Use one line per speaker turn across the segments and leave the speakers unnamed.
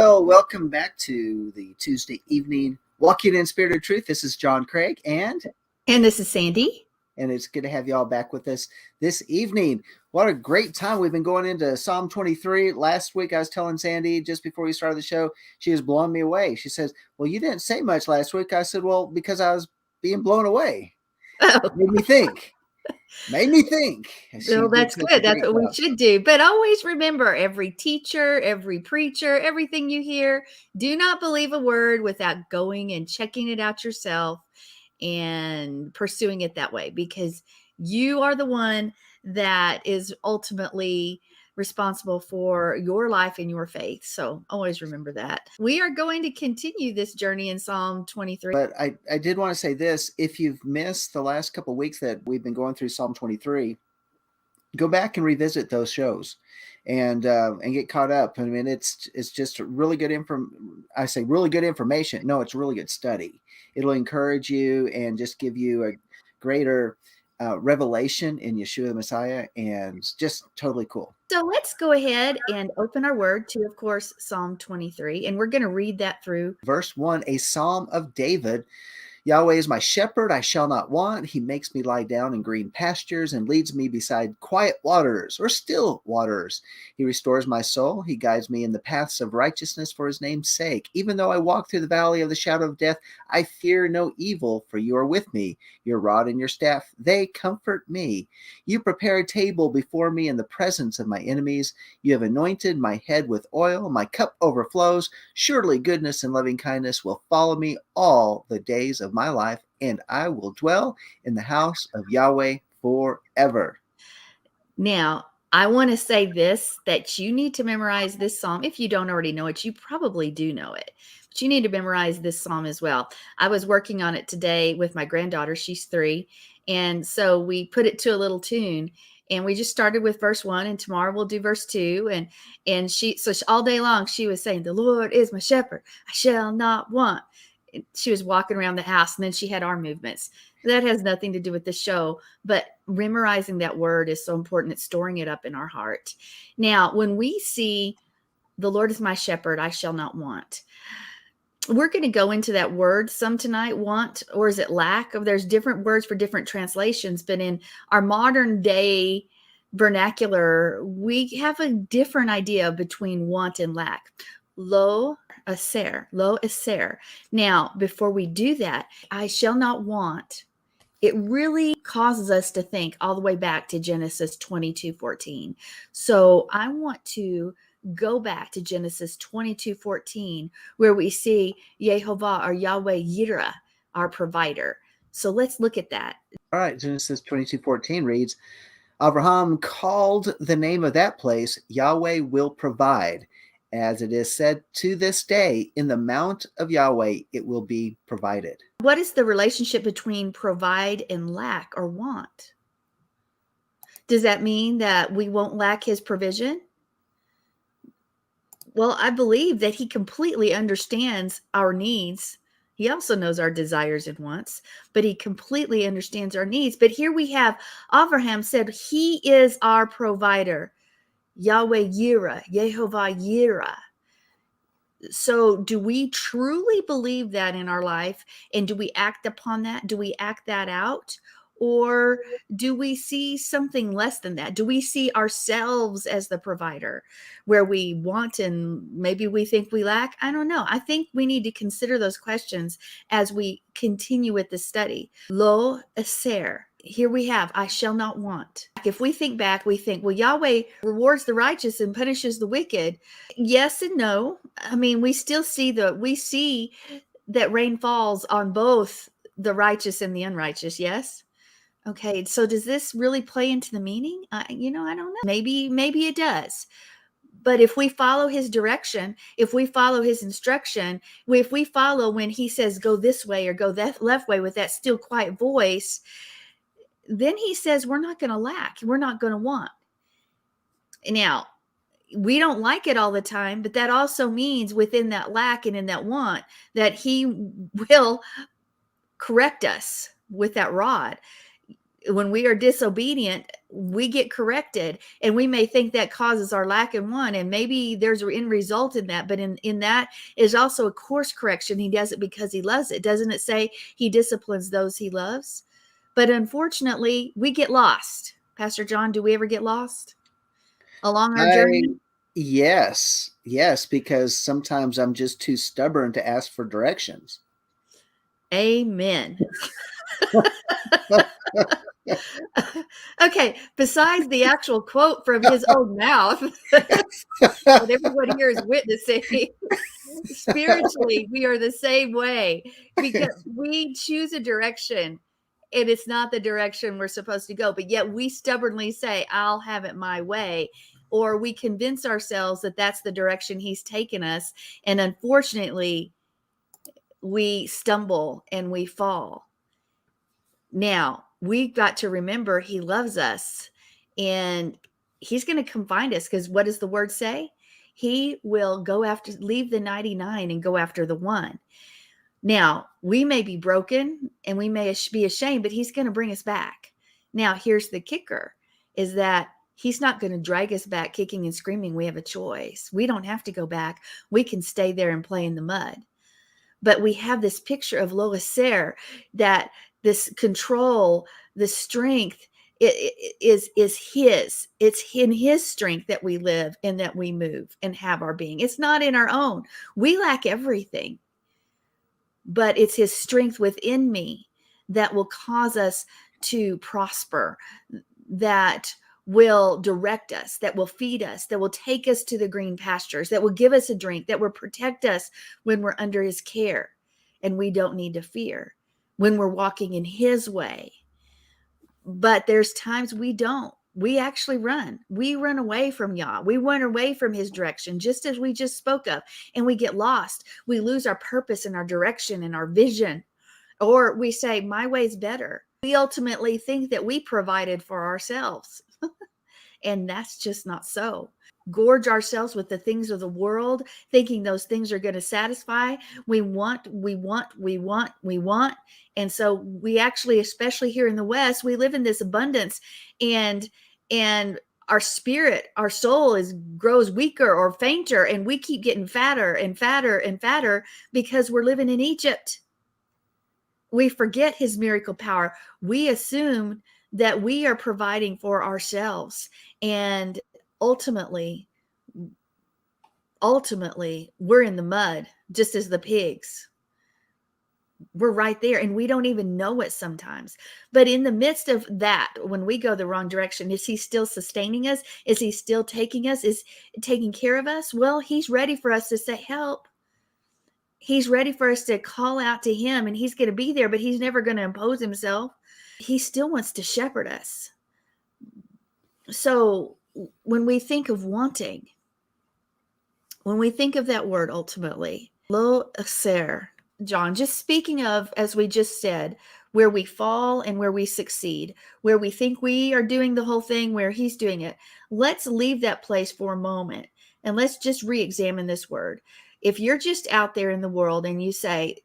Well, welcome back to the Tuesday evening Walking in Spirit of Truth. This is John Craig, and
this is Sandy.
it's good to have you all back with us this evening. What a great time. We've been going into Psalm 23. Last week, I was telling Sandy just before we started the show, she was blowing me away. She says, well, you didn't say much last week. I said, well, because I was being blown away.
Oh.
Made me think.
Well, that's good. That's what we should do. But always remember, every teacher, every preacher, everything you hear, do not believe a word without going and checking it out yourself and pursuing it that way, because you are the one that is ultimately responsible for your life and your faith. So always remember that. We are going to continue this journey in Psalm 23.
But I did want to say this. If you've missed the last couple of weeks that we've been going through Psalm 23, go back and revisit those shows and get caught up. I mean, it's just really good I say really good information. No, it's really good study. It'll encourage you and just give you a greater revelation in Yeshua the Messiah, and just totally cool.
So let's go ahead and open our word to, of course, Psalm 23, and we're going to read that through.
Verse 1, a psalm of David. Yahweh is my shepherd, I shall not want. He makes me lie down in green pastures and leads me beside quiet waters or still waters. He restores my soul. He guides me in the paths of righteousness for his name's sake. Even though I walk through the valley of the shadow of death, I fear no evil, for you are with me. Your rod and your staff, they comfort me. You prepare a table before me in the presence of my enemies. You have anointed my head with oil. My cup overflows. Surely goodness and loving kindness will follow me all the days of my life, and I will dwell in the house of Yahweh forever.
Now, I want to say this, that you need to memorize this psalm. If you don't already know it, you probably do know it, but you need to memorize this psalm as well. I was working on it today with my granddaughter. She's 3. And so we put it to a little tune, and we just started with verse 1, and tomorrow we'll do verse 2. And she all day long, she was saying, the Lord is my shepherd, I shall not want. She was walking around the house, and then she had arm movements. That has nothing to do with the show, but memorizing that word is so important. It's storing it up in our heart. Now, when we see the Lord is my shepherd, I shall not want, we're going to go into that word some tonight. Want, or is it lack? There's different words for different translations, but in our modern day vernacular, we have a different idea between want and lack. Lo eser. Now, before we do that, I shall not want, it really causes us to think all the way back to Genesis 22:14. So I want to go back to Genesis 22:14, where we see Yehovah, or Yahweh Yireh, our provider. So let's look at that.
All right, Genesis 22:14 reads, Abraham called the name of that place, Yahweh will provide. As it is said to this day, in the mount of Yahweh it will be provided.
What is the relationship between provide and lack or want? Does that mean that we won't lack his provision? Well, I believe that he completely understands our needs. He also knows our desires and wants, but he completely understands our needs. But here we have Abraham said he is our provider. Yahweh Yireh, Yehovah Yireh. So do we truly believe that in our life? And do we act upon that? Do we act that out? Or do we see something less than that? Do we see ourselves as the provider, where we want and maybe we think we lack? I don't know. I think we need to consider those questions as we continue with the study. Lo eser. Here we have, I shall not want. If we think back, we think, well, Yahweh rewards the righteous and punishes the wicked. Yes and no. I mean, we see that rain falls on both the righteous and the unrighteous. Yes. Okay. So does this really play into the meaning? I don't know. Maybe it does. But if we follow his direction, if we follow his instruction, if we follow when he says, go this way or go that left way with that still quiet voice, then he says we're not going to lack. We're not going to want. Now, we don't like it all the time, but that also means within that lack and in that want that he will correct us with that rod. when we are disobedient, we get corrected, and we may think that causes our lack in one, and maybe there's an end result in that, but in that is also a course correction. He does it because he loves it. Doesn't it say he disciplines those he loves? But unfortunately, we get lost. Pastor John, do we ever get lost along our journey?
Yes, because sometimes I'm just too stubborn to ask for directions.
Amen. Okay, besides the actual quote from his own mouth that everybody here is witnessing, spiritually, we are the same way, because we choose a direction and it's not the direction we're supposed to go, but yet we stubbornly say, I'll have it my way. Or we convince ourselves that that's the direction he's taken us. And unfortunately, we stumble and we fall. Now, we've got to remember he loves us, and he's going to come find us, because what does the word say? He will leave the 99 and go after the one. Now, we may be broken and we may be ashamed, but he's going to bring us back. Now, here's the kicker, is that he's not going to drag us back kicking and screaming. We have a choice. We don't have to go back. We can stay there and play in the mud. But we have this picture of Lois Sayre, that this control, the strength is his. It's in his strength that we live and that we move and have our being. It's not in our own. We lack everything, but it's his strength within me that will cause us to prosper, that will direct us, that will feed us, that will take us to the green pastures, that will give us a drink, that will protect us when we're under his care and we don't need to fear, when we're walking in his way. But there's times we don't. We actually run. We run away from Yah. We run away from his direction, just as we just spoke of, and we get lost. We lose our purpose and our direction and our vision, or we say, my way's better. We ultimately think that we provided for ourselves. And that's just not so. Gorge ourselves with the things of the world, thinking those things are going to satisfy. We want. And so we actually, especially here in the West, we live in this abundance, and our spirit, our soul grows weaker or fainter, and we keep getting fatter and fatter and fatter because we're living in Egypt. We forget his miracle power. We assume that we are providing for ourselves. And ultimately, we're in the mud, just as the pigs. We're right there, and we don't even know it sometimes. But in the midst of that, when we go the wrong direction, is he still sustaining us? Is he still taking us? Is taking care of us? Well, he's ready for us to say, help. He's ready for us to call out to him, and he's going to be there, but he's never going to impose himself. He still wants to shepherd us. So when we think of wanting, when we think of that word, ultimately, lo aser, John, just speaking of, as we just said, where we fall and where we succeed, where we think we are doing the whole thing, where he's doing it. Let's leave that place for a moment, and let's just re-examine this word. If you're just out there in the world and you say,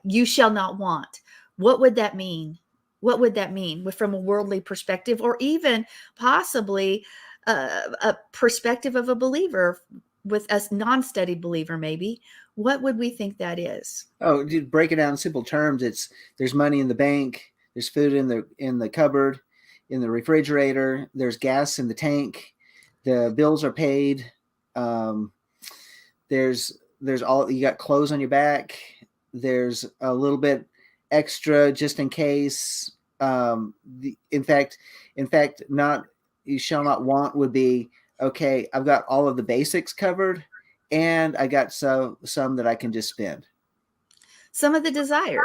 you shall not want, what would that mean? What would that mean from a worldly perspective, or even possibly a perspective of a believer, with a non-studied believer maybe? What would we think that is?
Oh, to break it down in simple terms, there's money in the bank, there's food in the cupboard, in the refrigerator, there's gas in the tank, the bills are paid, there's all, you got clothes on your back, there's a little bit extra just in case. In fact, not, you shall not want would be, okay, I've got all of the basics covered, and I got some that I can just spend.
Some of the desires.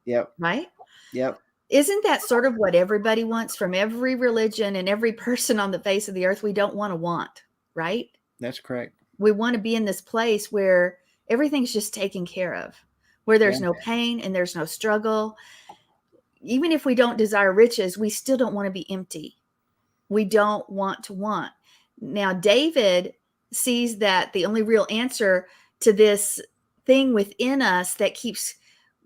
Yep.
Right?
Yep.
Isn't that sort of what everybody wants from every religion and every person on the face of the earth? We don't want to want, right?
That's correct.
We want to be in this place where everything's just taken care of, where there's no pain and there's no struggle. Even if we don't desire riches, we still don't want to be empty. We don't want to want. Now, David sees that the only real answer to this thing within us that keeps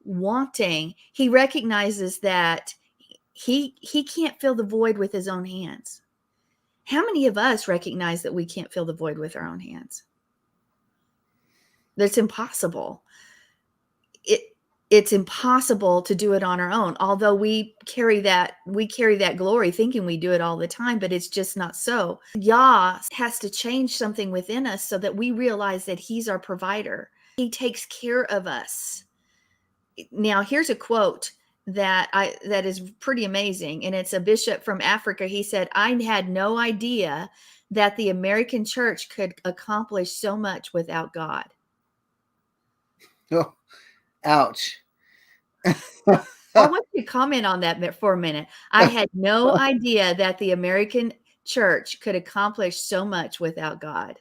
wanting, he recognizes that He can't fill the void with his own hands. How many of us recognize that we can't fill the void with our own hands? That's impossible. It's impossible to do it on our own. Although we carry that glory thinking we do it all the time, but it's just not so. Yah has to change something within us so that we realize that he's our provider. He takes care of us. Now, here's a quote that is pretty amazing, and it's a bishop from Africa. He said, "I had no idea that the American church could accomplish so much without God."
Oh, ouch.
I want you to comment on that for a minute. I had no idea that the American church could accomplish so much without God.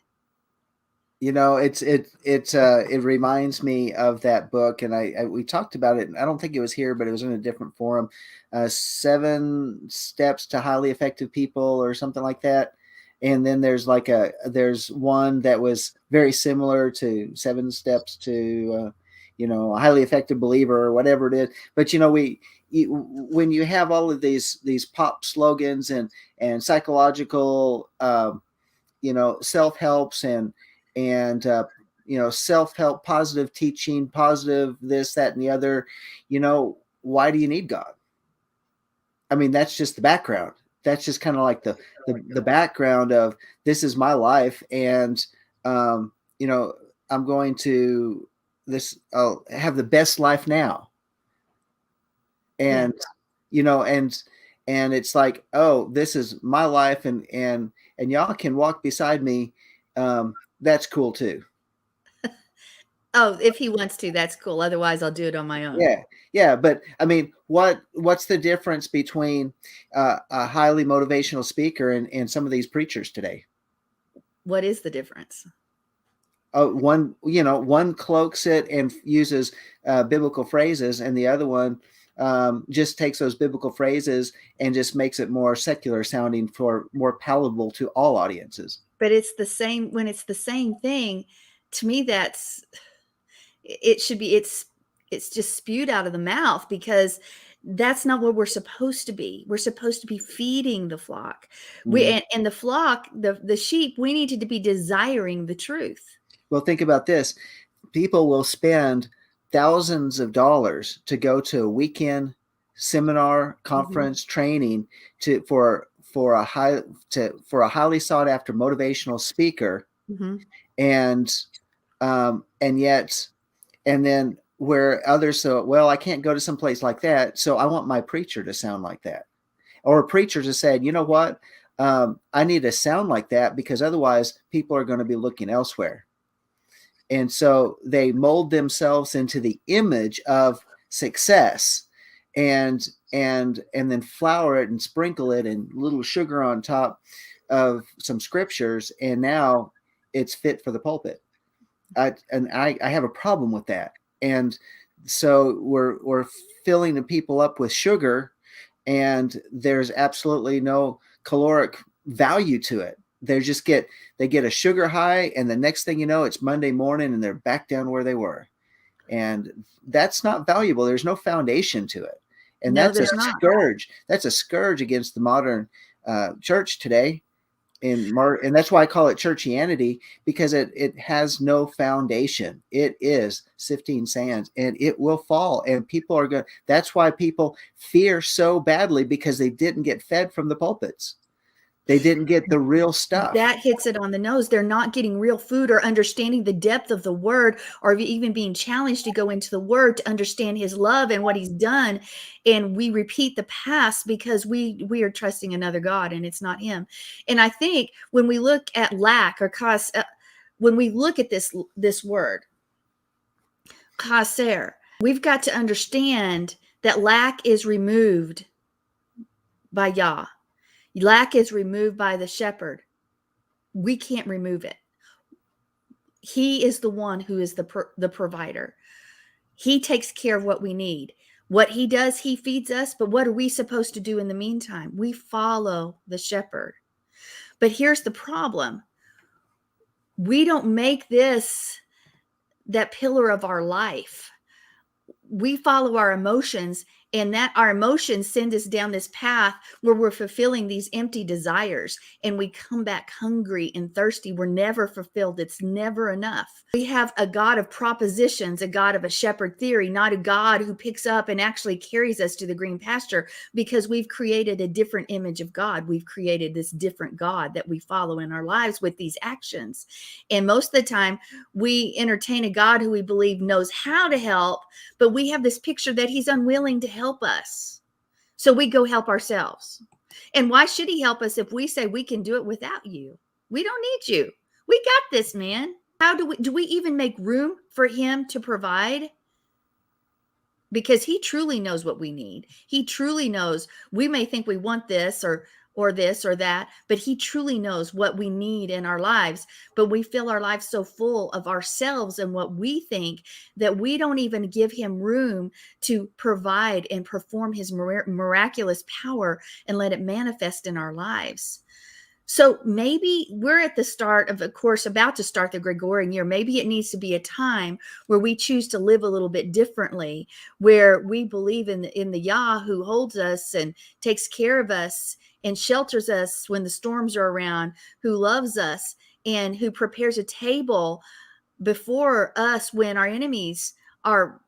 You know, it reminds me of that book, and we talked about it. I don't think it was here, but it was in a different forum. 7 Steps to Highly Effective People, or something like that. And then there's one that was very similar to 7 Steps to a highly effective believer, or whatever it is. But when you have all of these pop slogans and psychological self-helps and self-help, positive teaching, positive this, that, and the other, why do you need God? I mean, that's just the background. That's just kind of like the background of, this is my life, and I'm going to I'll have the best life now. And and it's like, oh, this is my life, and y'all can walk beside me. That's cool too.
Oh, if he wants to, that's cool. Otherwise, I'll do it on my own.
Yeah. But I mean, what's the difference between a highly motivational speaker and some of these preachers today?
What is the difference?
One cloaks it and uses biblical phrases, and the other one just takes those biblical phrases and just makes it more secular sounding, for more palatable to all audiences.
But it's the same. When it's the same thing, to me, it should be, it's just spewed out of the mouth, because that's not what we're supposed to be. We're supposed to be feeding the flock. And the flock, the sheep, we need to be desiring the truth.
Well, think about this. People will spend thousands of dollars to go to a weekend seminar, conference, training for a highly sought after motivational speaker. And then where others say, well, I can't go to some place like that, so I want my preacher to sound like that. Or a preacher just said, you know what? I need to sound like that, because otherwise people are going to be looking elsewhere. And so they mold themselves into the image of success, and then flour it and sprinkle it and little sugar on top of some scriptures, and now it's fit for the pulpit. I have a problem with that. And so we're filling the people up with sugar, and there's absolutely no caloric value to it. They get a sugar high, and the next thing you know, it's Monday morning and they're back down where they were. And that's not valuable. There's no foundation to it. And that's a scourge. That's a scourge against the modern church today. And that's why I call it churchianity, because it has no foundation. It is sifting sands, and it will fall. And that's why people fear so badly, because they didn't get fed from the pulpits. They didn't get the real stuff.
That hits it on the nose. They're not getting real food, or understanding the depth of the word, or even being challenged to go into the word to understand his love and what he's done. And we repeat the past because we are trusting another God, and it's not him. And I think when we look at lack, or when we look at this word, kaser, we've got to understand that lack is removed by Yah. Lack is removed by the shepherd. We can't remove it. He is the one who is the provider. He takes care of what we need. What he does, he feeds us. But what are we supposed to do in the meantime? We follow the shepherd. But here's the problem. We don't make this that pillar of our life. We follow our emotions, And that our emotions send us down this path where we're fulfilling these empty desires, and we come back hungry and thirsty. We're never fulfilled. It's never enough. We have a God of propositions, a God of a shepherd theory, not a God who picks up and actually carries us to the green pasture, because we've created a different image of God. We've created this different God that we follow in our lives with these actions. And most of the time we entertain a God who we believe knows how to help, but we have this picture that he's unwilling to help us. So we go help ourselves. And why should he help us if we say we can do it without you? We don't need you. We got this, man. How do we even make room for him to provide? Because he truly knows what we need. He truly knows. We may think we want this or this or that, but he truly knows what we need in our lives. But we fill our lives so full of ourselves and what we think that we don't even give him room to provide and perform his miraculous power and let it manifest in our lives. So maybe we're at the start of course, about to start the Gregorian year. Maybe it needs to be a time where we choose to live a little bit differently, where we believe in the Yah who holds us and takes care of us and shelters us when the storms are around, who loves us and who prepares a table before us when our enemies are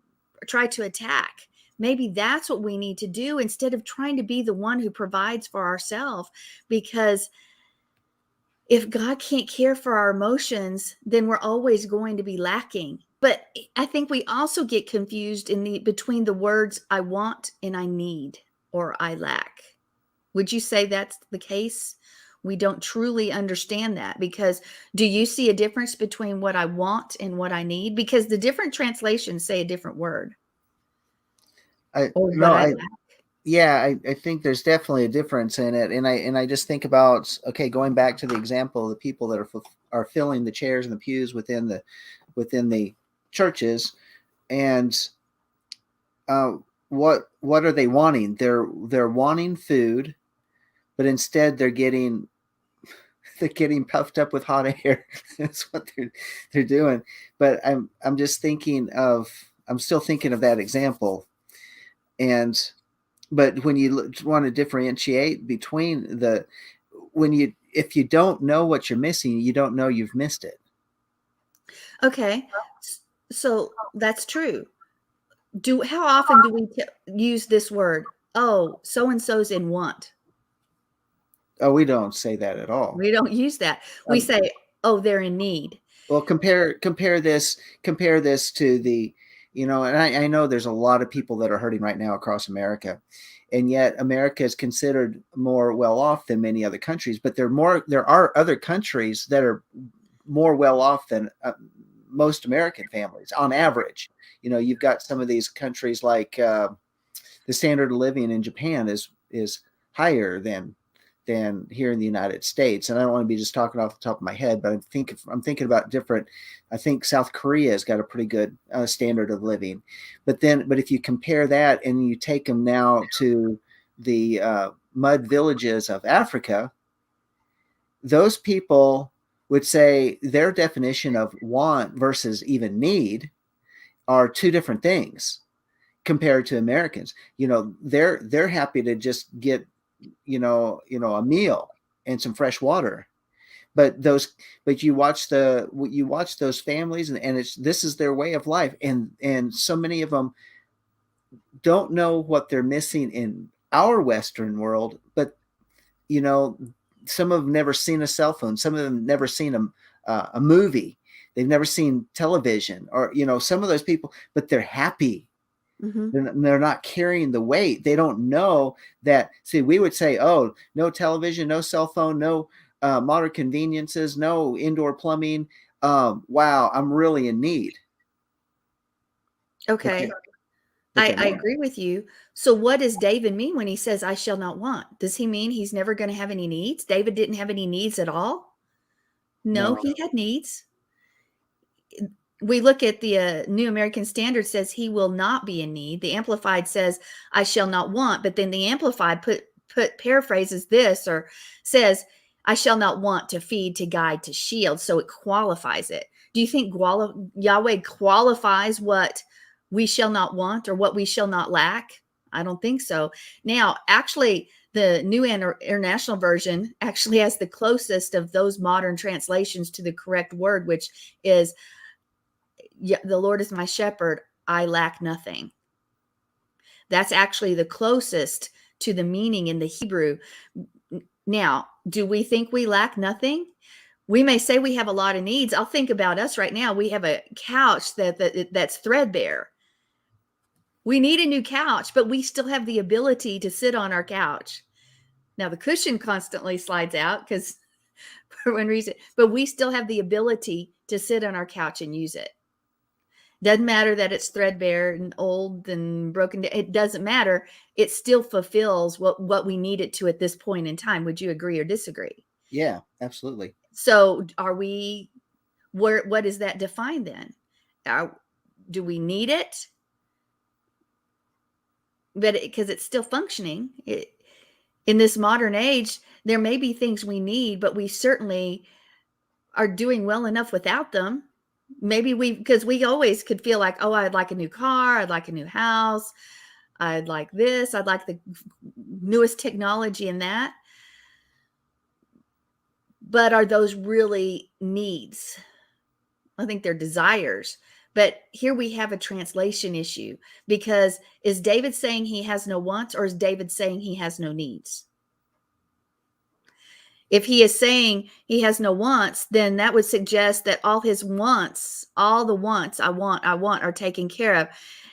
try to attack. Maybe that's what we need to do instead of trying to be the one who provides for ourselves, because if God can't care for our emotions, then we're always going to be lacking. But I think we also get confused between the words I want and I need or I lack. Would you say that's the case? We don't truly understand that, because do you see a difference between what I want and what I need? Because the different translations say a different word.
I
Or
no,
what I
I
lack.
Yeah, I think there's definitely a difference in it, and I just think about, okay, going back to the example of the people that are filling the chairs and the pews within the churches, and uh, what are they wanting? They're wanting food, but instead they're getting puffed up with hot air. That's what they're doing. But I'm just thinking of I'm still thinking of that example, and but when you want to differentiate between if you don't know what you're missing, you don't know you've missed it.
Okay. So that's true. How often do we use this word? Oh, so and so's in want.
Oh, we don't say that at all.
We don't use that. We
Um,
say, oh, they're in need.
well, compare this to and I know there's a lot of people that are hurting right now across America, and yet America is considered more well off than many other countries. But there are other countries that are more well off than most American families on average. You've got some of these countries like the standard of living in Japan is higher than here in the United States. And I don't want to be just talking off the top of my head, but I'm thinking about different. I think South Korea has got a pretty good standard of living, but if you compare that and you take them now to the mud villages of Africa, those people would say their definition of want versus even need are two different things compared to Americans. They're happy to just get a meal and some fresh water. But you watch those families, and this is their way of life, and so many of them don't know what they're missing in our Western world. But some of them never seen a cell phone, some of them never seen a movie, they've never seen television, or some of those people, but they're happy.
Mm-hmm.
They're not carrying the weight. They don't know that. See, we would say, oh, no television, no cell phone, no modern conveniences, no indoor plumbing. Wow, I'm really in need.
Okay.
But
I
they're not.
agree with you. So what does David mean when he says, I shall not want? Does he mean he's never going to have any needs? David didn't have any needs at all? No,
No.
he had needs. We look at the New American Standard says he will not be in need. The Amplified says, I shall not want. But then the Amplified paraphrases this, or says, I shall not want to feed, to guide, to shield. So it qualifies it. Do you think Yahweh qualifies what we shall not want or what we shall not lack? I don't think so. Now, actually, the New International Version actually has the closest of those modern translations to the correct word, which is, the Lord is my shepherd, I lack nothing. That's actually the closest to the meaning in the Hebrew. Now, do we think we lack nothing? We may say we have a lot of needs. I'll think about us right now. We have a couch that's threadbare. We need a new couch, but we still have the ability to sit on our couch. Now, the cushion constantly slides out because for one reason, but we still have the ability to sit on our couch and use it. Doesn't matter that it's threadbare and old and broken. It doesn't matter. It still fulfills what we need it to at this point in time. Would you agree or disagree?
Yeah, absolutely.
So what does that define then? Do we need it? But because it's still functioning, in this modern age, there may be things we need, but we certainly are doing well enough without them. Maybe because we always could feel like, oh, I'd like a new car, I'd like a new house, I'd like this, I'd like the newest technology in that. But are those really needs? I think they're desires. But here we have a translation issue, because is David saying he has no wants, or is David saying he has no needs? If he is saying he has no wants, then that would suggest that all his wants, all the wants, I want, are taken care of.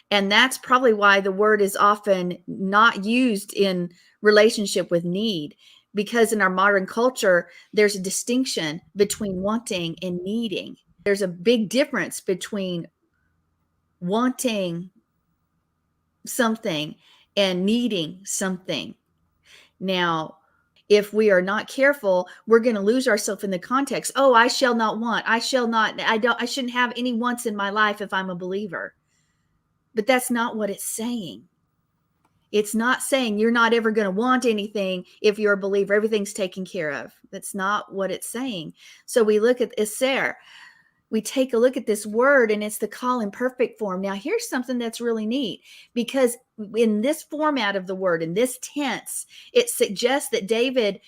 And that's probably why the word is often not used in relationship with need, because in our modern culture, there's a distinction between wanting and needing. There's a big difference between wanting something and needing something. Now, if we are not careful, we're going to lose ourselves in the context. Oh, I shall not want. I shouldn't have any wants in my life if I'm a believer. But that's not what it's saying. It's not saying you're not ever going to want anything if you're a believer. Everything's taken care of. That's not what it's saying. So we look at Eser. We take a look at this word, and it's the call in perfect form. Now, here's something that's really neat, because in this format of the word, in this tense, it suggests that David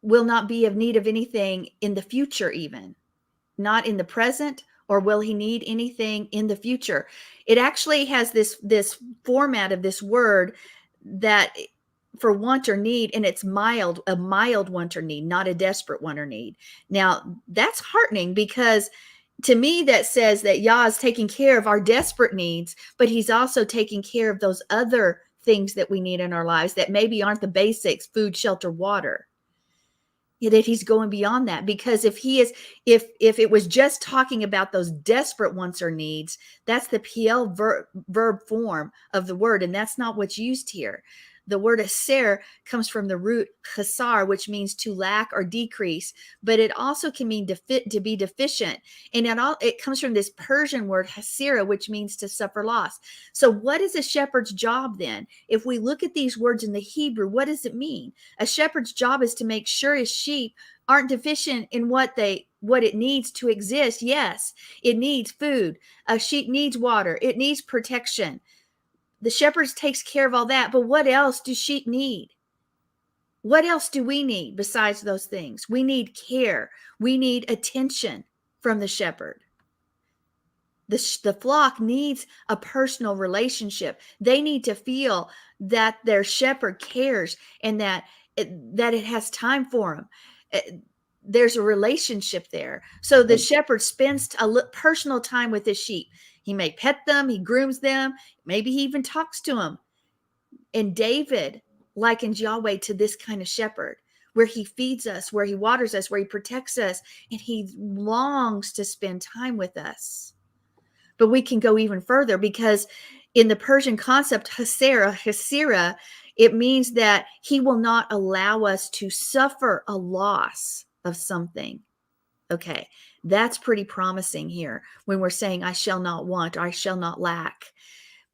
will not be of need of anything in the future, even not in the present, or will he need anything in the future. It actually has this format of this word that for want or need, and it's a mild want or need, not a desperate want or need. Now, that's heartening, because to me that says that Yah is taking care of our desperate needs, but he's also taking care of those other things that we need in our lives that maybe aren't the basics: food, shelter, water. That he's going beyond that, because if it was just talking about those desperate wants or needs, that's the PL verb form of the word, and that's not what's used here. The word aser comes from the root chasar, which means to lack or decrease, but it also can mean to be deficient. And it comes from this Persian word hasira, which means to suffer loss. So what is a shepherd's job then? If we look at these words in the Hebrew, what does it mean? A shepherd's job is to make sure his sheep aren't deficient in what it needs to exist. Yes, it needs food. A sheep needs water. It needs protection. The shepherd takes care of all that, but what else do sheep need? What else do we need besides those things? We need care. We need attention from the shepherd. The flock needs a personal relationship. They need to feel that their shepherd cares, and that it has time for them. There's a relationship there. So the shepherd spends personal time with his sheep. He may pet them, he grooms them, maybe he even talks to them. And David likens Yahweh to this kind of shepherd, where he feeds us, where he waters us, where he protects us, and he longs to spend time with us. But we can go even further, because in the Persian concept, hasira, it means that he will not allow us to suffer a loss of something. Okay, that's pretty promising here when we're saying I shall not want, or I shall not lack,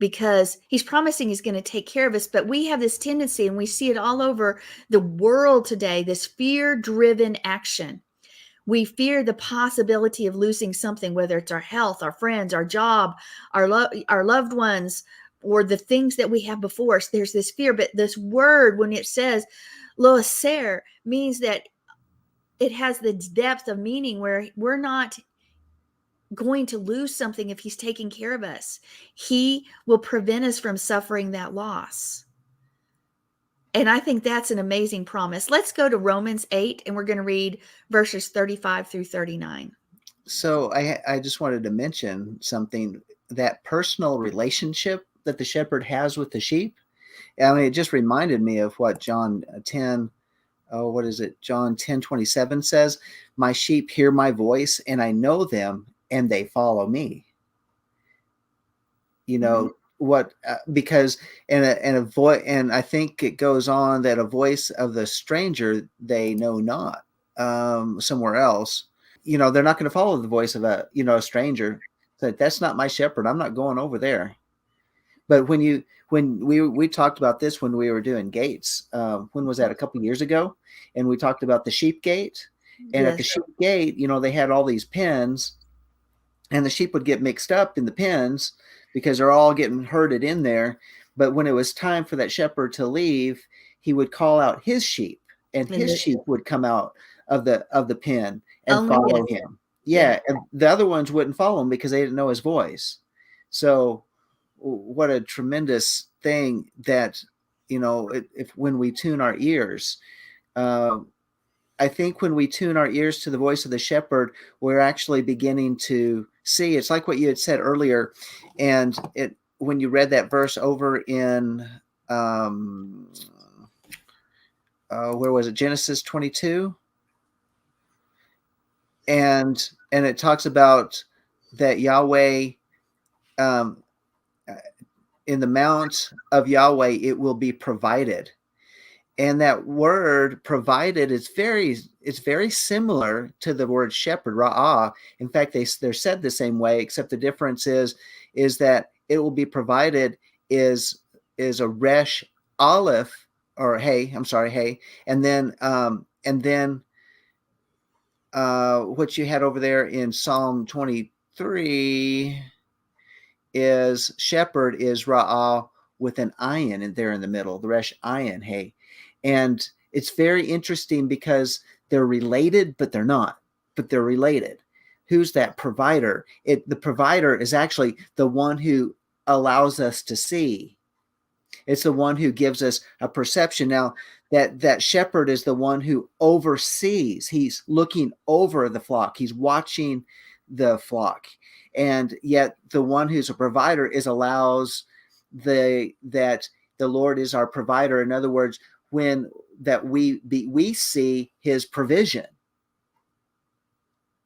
because he's promising he's going to take care of us. But we have this tendency, and we see it all over the world today, this fear-driven action. We fear the possibility of losing something, whether it's our health, our friends, our job, our loved ones, or the things that we have before us, there's this fear. But this word, when it says loaser, means that it has the depth of meaning where we're not going to lose something if he's taking care of us. He will prevent us from suffering that loss. And I think that's an amazing promise. Let's go to Romans 8, and we're going to read verses 35 through 39.
So I just wanted to mention something, that personal relationship that the shepherd has with the sheep. I mean, it just reminded me of what John 10, what is it? John 10:27 says, "My sheep hear my voice, and I know them, and they follow me." You
Mm-hmm.
know what? Because and a voice, and I think it goes on that a voice of the stranger they know not, somewhere else. They're not going to follow the voice of a stranger. That's not my shepherd. I'm not going over there. But when we talked about this when we were doing gates, when was that? A couple of years ago, and we talked about the sheep gate. And at the
Yes.
sheep gate, they had all these pens, and the sheep would get mixed up in the pens because they're all getting herded in there. But when it was time for that shepherd to leave, he would call out his sheep, and
And
his sheep would come out of the pen and
only
follow
his.
him.
Yeah.
Yeah, and the other ones wouldn't follow him because they didn't know his voice. So what a tremendous thing that if when we tune our ears, uh, I think when we tune our ears to the voice of the shepherd, we're actually beginning to see. It's like what you had said earlier, and it when you read that verse over in um, where was it, Genesis 22, and it talks about that Yahweh, um, in the mount of Yahweh it will be provided. And that word provided is very similar to the word shepherd, ra'ah. In fact, they're said the same way, except the difference is that it will be provided is a resh aleph, or hey, I'm sorry, hey, and then what you had over there in Psalm 23 is shepherd is ra'ah with an ayin in there in the middle, the resh ayin, hey. And it's very interesting because they're related, but they're not. But they're related. Who's that provider? The provider is actually the one who allows us to see. It's the one who gives us a perception. Now, that shepherd is the one who oversees. He's looking over the flock. He's watching the flock. And yet the one who's a provider is allows that the Lord is our provider. In other words, when that we see his provision,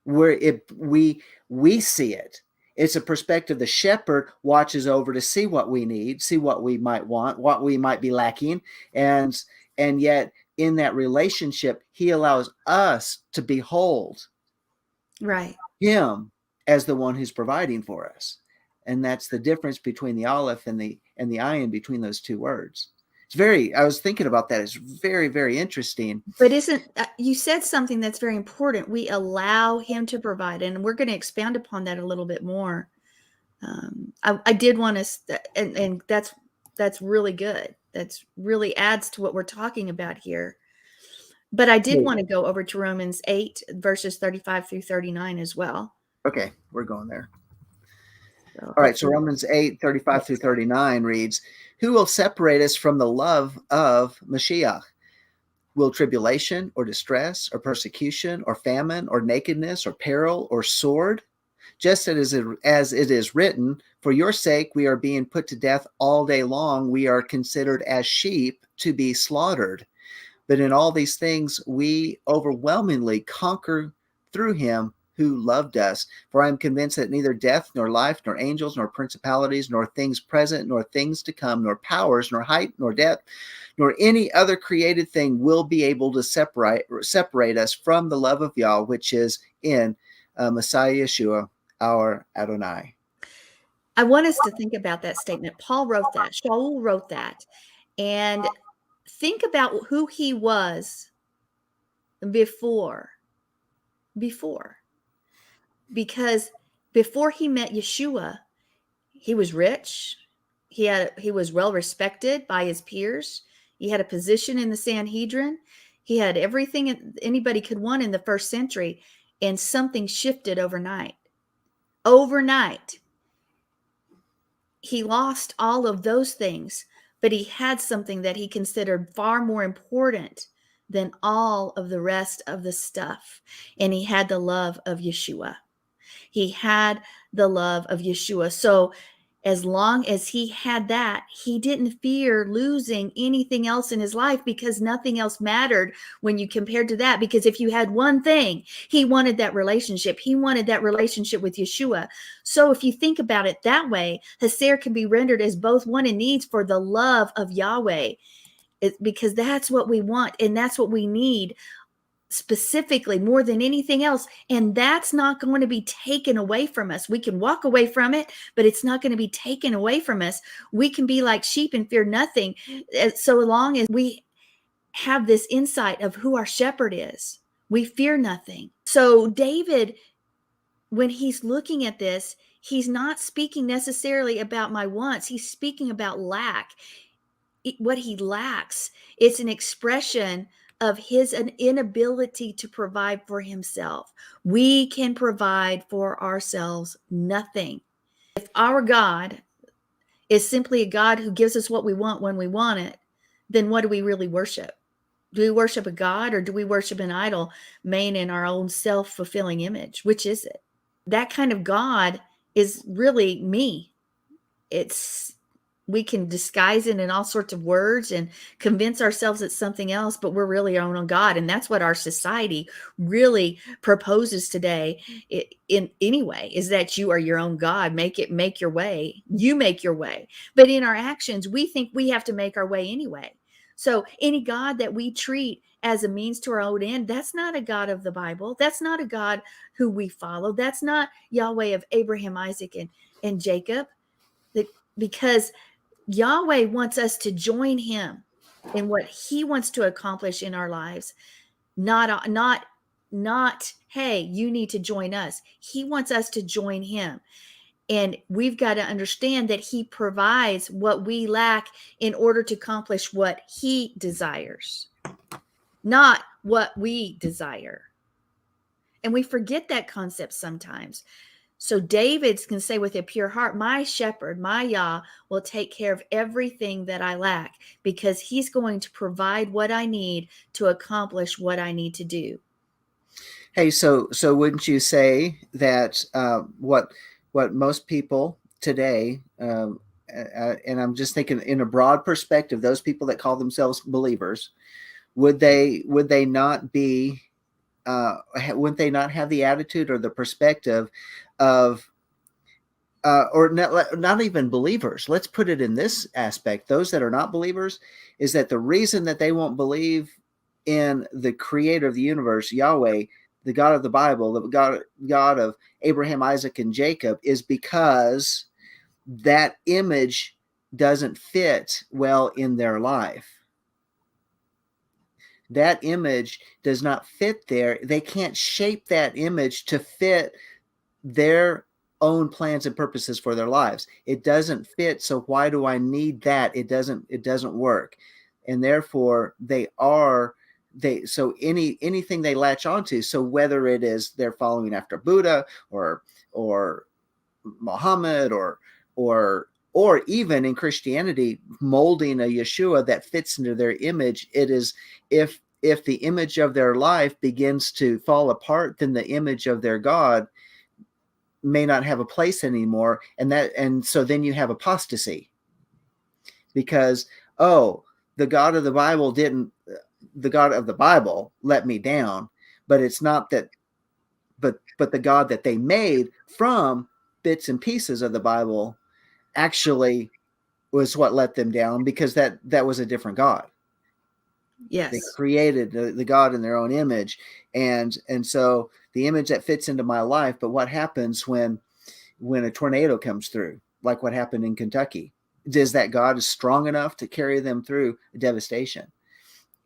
where we see it. It's a perspective. The shepherd watches over to see what we need, see what we might want, what we might be lacking, and yet in that relationship, he allows us to behold
Right.
him as the one who's providing for us. And that's the difference between the aleph and the ayin, between those two words. I was thinking about that. It's very, very interesting.
But isn't you said something that's very important? We allow him to provide, and we're going to expand upon that a little bit more. I did want to, and that's really good. That's really adds to what we're talking about here. But I did want to go over to Romans 8, verses 35 through 39 as well.
Okay, we're going there.
So
All right, so
hopefully,
Romans 8, 35
yes.
through 39 reads, "Who will separate us from the love of Mashiach? Will tribulation or distress or persecution or famine or nakedness or peril or sword? Just as it is written, for your sake we are being put to death all day long. We are considered as sheep to be slaughtered. But in all these things we overwhelmingly conquer through him who loved us. For I am convinced that neither death, nor life, nor angels, nor principalities, nor things present, nor things to come, nor powers, nor height, nor depth, nor any other created thing will be able to separate us from the love of Yah, which is in Messiah Yeshua, our Adonai."
I want us to think about that statement. Paul wrote that. Shaul wrote that. And think about who he was before. Before. Because before he met Yeshua, he was rich. He was well respected by his peers. He had a position in the Sanhedrin. He had everything anybody could want in the first century, and something shifted overnight. Overnight, he lost all of those things, but he had something that he considered far more important than all of the rest of the stuff. And he had the love of Yeshua. He had the love of Yeshua. So as long as he had that, he didn't fear losing anything else in his life, because nothing else mattered when you compared to that. Because if you had one thing, he wanted that relationship. He wanted that relationship with Yeshua. So if you think about it that way, Haser can be rendered as both one and needs for the love of Yahweh. Because that's what we want and that's what we need, specifically more than anything else. And that's not going to be taken away from us. We can walk away from it, but it's not going to be taken away from us. We can be like sheep and fear nothing, so long as we have this insight of who our shepherd is. We fear nothing. So David, when he's looking at this, he's not speaking necessarily about my wants. He's speaking about lack. What he lacks, it's an expression of his an inability to provide for himself. We can provide for ourselves nothing. If our God is simply a God who gives us what we want when we want it, then what do we really worship? Do we worship a God, or do we worship an idol made in our own self-fulfilling image? Which is it? That kind of God is really me. We can disguise it in all sorts of words and convince ourselves it's something else, but we're really our own God. And that's what our society really proposes today. In anyway, is that you are your own God. Make your way. You make your way. But in our actions, we think we have to make our way anyway. So any God that we treat as a means to our own end, that's not a God of the Bible. That's not a God who we follow. That's not Yahweh of Abraham, Isaac, and Jacob. Because Yahweh wants us to join him in what he wants to accomplish in our lives. Not, hey, you need to join us. He wants us to join him. And we've got to understand that he provides what we lack in order to accomplish what he desires, not what we desire. And we forget that concept sometimes. So David can say with a pure heart, my shepherd, my Yah, will take care of everything that I lack, because he's going to provide what I need to accomplish what I need to do.
Hey, so wouldn't you say that what most people today, and I'm just thinking in a broad perspective, those people that call themselves believers, would they not be wouldn't they not have the attitude or the perspective of or not even believers? Let's put it in this aspect. Those that are not believers, is that the reason that they won't believe in the creator of the universe, Yahweh, the God of the Bible, the God of Abraham, Isaac, and Jacob, is because that image doesn't fit well in their life. That image does not fit there. They can't shape that image to fit their own plans and purposes for their lives. It doesn't fit. So why do I need that? It doesn't work. And therefore so anything they latch onto. So whether it is they're following after Buddha or Muhammad or even in Christianity, molding a Yeshua that fits into their image, it is if the image of their life begins to fall apart, then the image of their God may not have a place anymore. And so then you have apostasy, because, the God of the Bible the God of the Bible let me down, but it's not that, but the God that they made from bits and pieces of the Bible actually was what let them down, because that was a different God.
Yes.
They created the God in their own image. And so the image that fits into my life, but what happens when a tornado comes through, like what happened in Kentucky? Is that God is strong enough to carry them through devastation?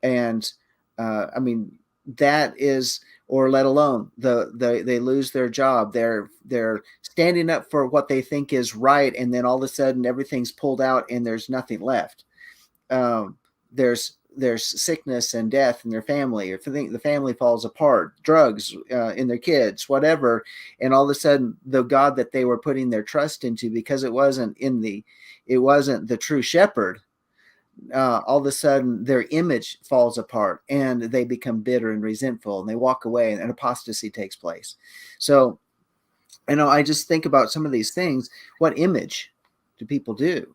And I mean, that is, or let alone they lose their job. They're standing up for what they think is right, and then all of a sudden everything's pulled out and there's nothing left. There's sickness and death in their family, or the family falls apart, drugs in their kids, whatever, and all of a sudden the God that they were putting their trust into, because it wasn't the true shepherd, all of a sudden their image falls apart and they become bitter and resentful and they walk away and apostasy takes place. So, I just think about some of these things. What image do people do?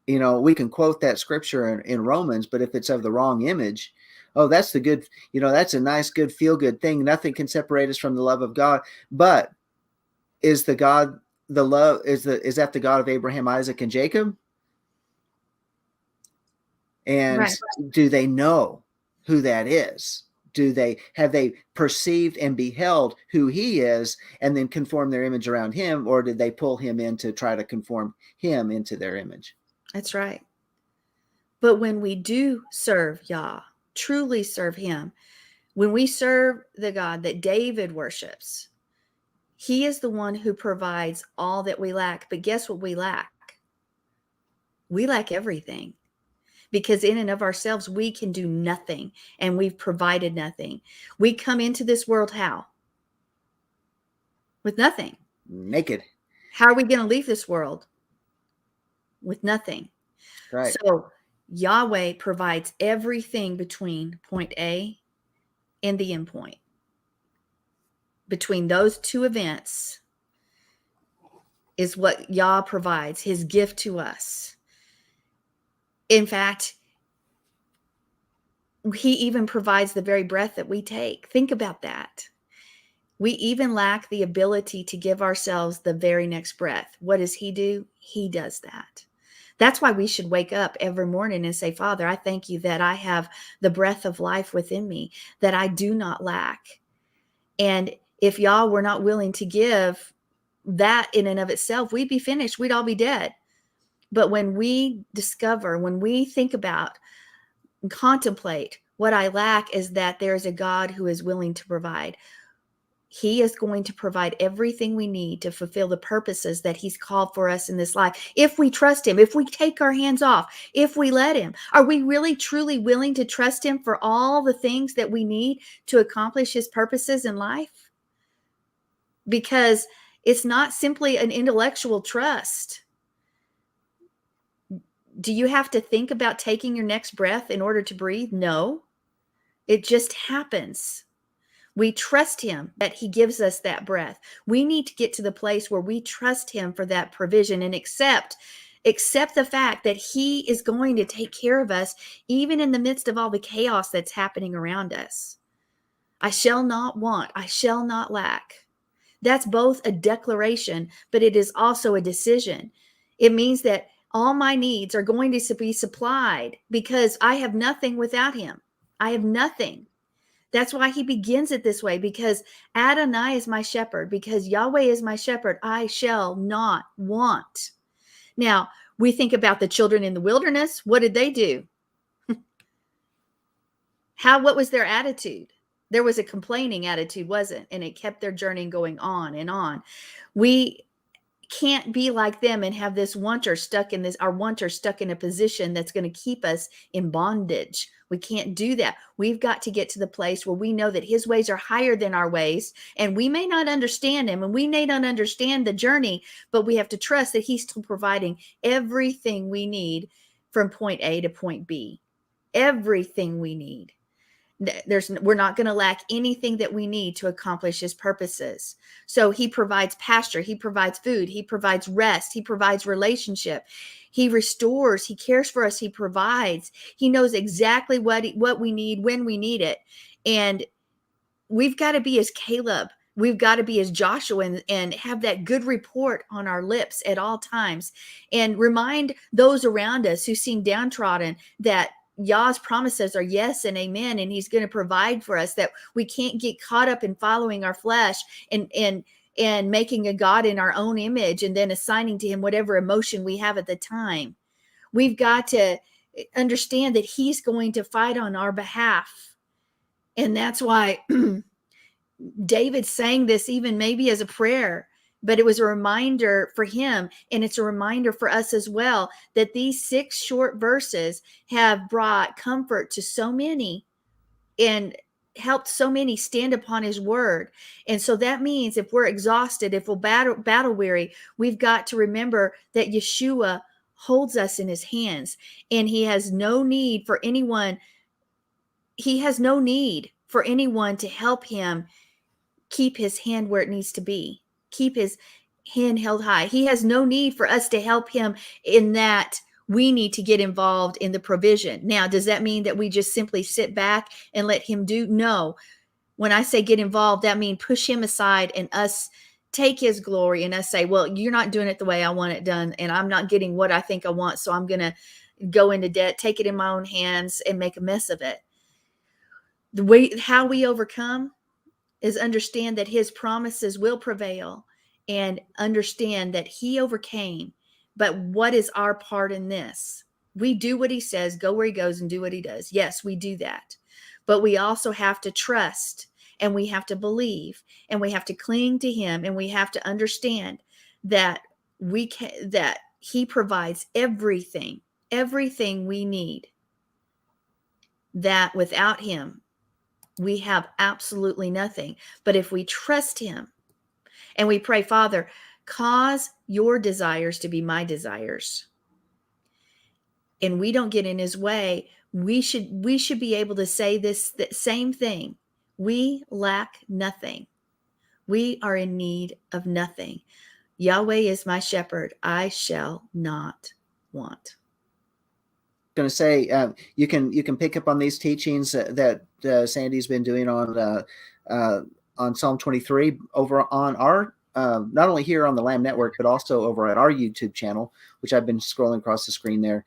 We can quote that scripture in Romans, but if it's of the wrong image, oh, that's the good, that's a nice, good, feel good thing. Nothing can separate us from the love of God. But is the God, the love, is that the God of Abraham, Isaac, and Jacob? And
Right.
do they know who that is? Have they perceived and beheld who he is and then conform their image around him, or did they pull him in to try to conform him into their image?
That's right. But when we do serve Yah, truly serve him, when we serve the God that David worships, he is the one who provides all that we lack. But guess what we lack? We lack everything. Because in and of ourselves, we can do nothing, and we've provided nothing. We come into this world how? With nothing.
Naked.
How are we going to leave this world? With nothing.
Right.
So Yahweh provides everything between point A and the end point. Between those two events is what Yah provides, his gift to us. In fact, he even provides the very breath that we take. Think about that. We even lack the ability to give ourselves the very next breath. What does he do? He does that. That's why we should wake up every morning and say, Father, I thank you that I have the breath of life within me, that I do not lack. And if y'all were not willing to give that in and of itself, we'd be finished. We'd all be dead. But when we discover, when we think about and contemplate what I lack, is that there's a God who is willing to provide. He is going to provide everything we need to fulfill the purposes that he's called for us in this life. If we trust him, if we take our hands off, if we let him, are we really truly willing to trust him for all the things that we need to accomplish his purposes in life? Because it's not simply an intellectual trust. Do you have to think about taking your next breath in order to breathe? No, it just happens. We trust him that he gives us that breath. We need to get to the place where we trust him for that provision and accept the fact that he is going to take care of us, even in the midst of all the chaos that's happening around us. I shall not want, I shall not lack. That's both a declaration, but it is also a decision. It means that all my needs are going to be supplied because I have nothing without him. I have nothing. That's why he begins it this way, because Adonai is my shepherd, because Yahweh is my shepherd, I shall not want. Now, we think about the children in the wilderness. What did they do? What was their attitude? There was a complaining attitude, wasn't? And it kept their journey going on and on. We can't be like them and have this wanter stuck in a position that's going to keep us in bondage. We can't do that. We've got to get to the place where we know that his ways are higher than our ways, and we may not understand him and we may not understand the journey, but we have to trust that he's still providing everything we need from point A to point B. Everything we need. We're not going to lack anything that we need to accomplish his purposes. So he provides pasture, he provides food, he provides rest, he provides relationship, he restores, he cares for us, he provides. He knows exactly what we need when we need it. And we've got to be as Caleb, we've got to be as Joshua, and have that good report on our lips at all times, and remind those around us who seem downtrodden that Yah's promises are yes and amen, and he's going to provide for us, that we can't get caught up in following our flesh and making a God in our own image and then assigning to him whatever emotion we have at the time. We've got to understand that he's going to fight on our behalf. And that's why David sang this even maybe as a prayer, but it was a reminder for him. And it's a reminder for us as well that these 6 short verses have brought comfort to so many and helped so many stand upon his word. And so that means if we're exhausted, if we're battle weary, we've got to remember that Yeshua holds us in his hands, and he has no need for anyone. He has no need for anyone to help him keep his hand where it needs to be, keep his hand held high. He has no need for us to help him in that. We need to get involved in the provision. Now, does that mean that we just simply sit back and let him do? No. When I say get involved, that means push him aside and us take his glory and us say, well, you're not doing it the way I want it done, and I'm not getting what I think I want, so I'm going to go into debt, take it in my own hands, and make a mess of it. The way how we overcome is understand that his promises will prevail and understand that he overcame. But what is our part in this? We do what he says, go where he goes, and do what he does. Yes, we do that. But we also have to trust, and we have to believe, and we have to cling to him, and we have to understand that that he provides everything we need, that without him we have absolutely nothing. But if we trust him and we pray, Father, cause your desires to be my desires, and we don't get in his way, we should be able to say this same thing. We lack nothing. We are in need of nothing. Yahweh is my shepherd. I shall not want.
Going to say you can pick up on these teachings that Sandy's been doing on Psalm 23 over on our not only here on the Lamb Network, but also over at our YouTube channel, which I've been scrolling across the screen there,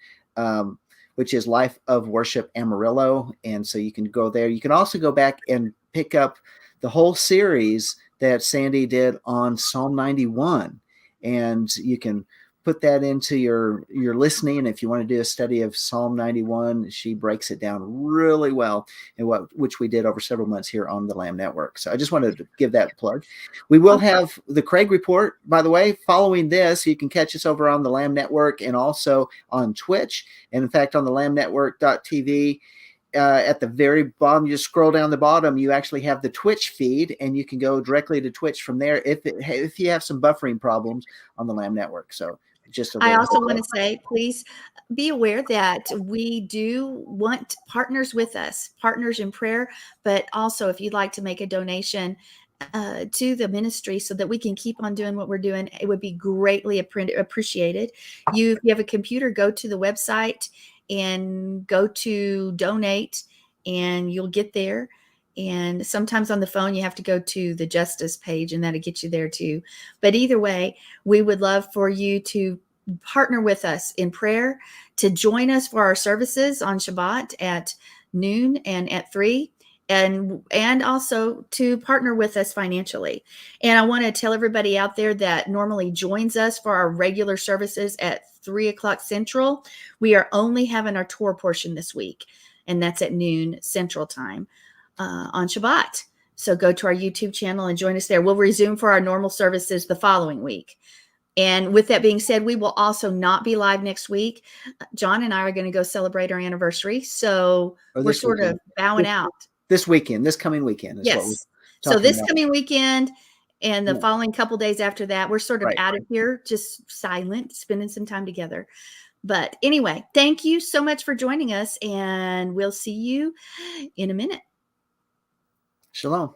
which is Life of Worship Amarillo. And so you can go there. You can also go back and pick up the whole series that Sandy did on Psalm 91, and you can put that into your listening. And if you want to do a study of Psalm 91, she breaks it down really well, and which we did over several months here on the Lamb Network. So I just wanted to give that plug. We will have the Craig Report, by the way, following this. You can catch us over on the Lamb Network and also on Twitch. And in fact, on the lambnetwork.tv, at the very bottom, you scroll down the bottom, you actually have the Twitch feed, and you can go directly to Twitch from there if you have some buffering problems on the Lamb Network. So
I also want to say, please be aware that we do want partners with us, partners in prayer, but also if you'd like to make a donation to the ministry so that we can keep on doing what we're doing, it would be greatly appreciated. If you have a computer, go to the website and go to donate, and you'll get there. And sometimes on the phone, you have to go to the Justice page, and that'll get you there too. But either way, we would love for you to partner with us in prayer, to join us for our services on Shabbat at noon and at 3, and also to partner with us financially. And I want to tell everybody out there that normally joins us for our regular services at 3 o'clock Central, we are only having our Torah portion this week, and that's at noon Central time on Shabbat. So go to our YouTube channel and join us there. We'll resume for our normal services the following week. And with that being said, we will also not be live next week. John and I are going to go celebrate our anniversary. So we're sort of bowing out.
This coming weekend.
Yes. So this coming weekend and the following couple days after that, we're sort of out of here, just silent, spending some time together. But anyway, thank you so much for joining us, and we'll see you in a minute.
Shalom.